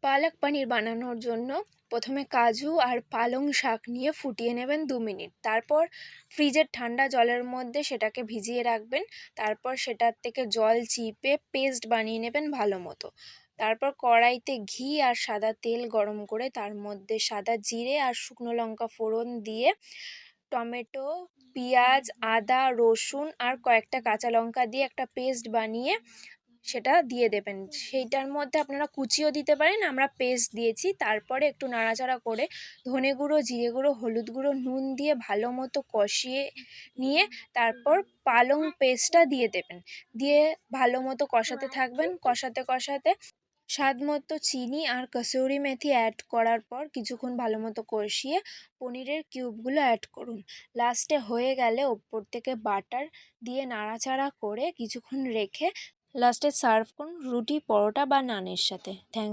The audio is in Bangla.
পালক পানির বানানোর জন্য প্রথমে কাজু আর পালং শাক নিয়ে ফুটিয়ে নেবেন 2 মিনিট। তারপর ফ্রিজের ঠান্ডা জলের মধ্যে সেটাকে ভিজিয়ে রাখবেন। তারপর সেটার থেকে জল চিপে পেস্ট বানিয়ে নেবেন ভালো মতো। তারপর কড়াইতে ঘি আর সাদা তেল গরম করে তার মধ্যে সাদা জিরে আর শুকনো লঙ্কা ফোড়ন দিয়ে টমেটো, পেঁয়াজ, আদা, রসুন আর কয়েকটা কাঁচা লঙ্কা দিয়ে একটা পেস্ট বানিয়ে সেটা দিয়ে দেবেন। সেইটার মধ্যে আপনারা কুচিও দিতে পারেন, আমরা পেস্ট দিয়েছি। তারপরে একটু নাড়াচাড়া করে ধনে গুঁড়ো, জিরে গুঁড়ো, হলুদ গুঁড়ো, নুন দিয়ে ভালো মতো কষিয়ে নিয়ে তারপর পালং পেস্টটা দিয়ে দেবেন। দিয়ে ভালো মতো কষাতে থাকবেন। কষাতে কষাতে স্বাদ মতো চিনি আর কসুরি মেথি অ্যাড করার পর কিছুক্ষণ ভালো মতো কষিয়ে পনিরের কিউবগুলো অ্যাড করুন। লাস্টে হয়ে গেলে ওপর থেকে বাটার দিয়ে নাড়াচাড়া করে কিছুক্ষণ রেখে লাস্টে সার্ভ করুন রুটি, পরোটা বা নানের সাথে। থ্যাঙ্কস।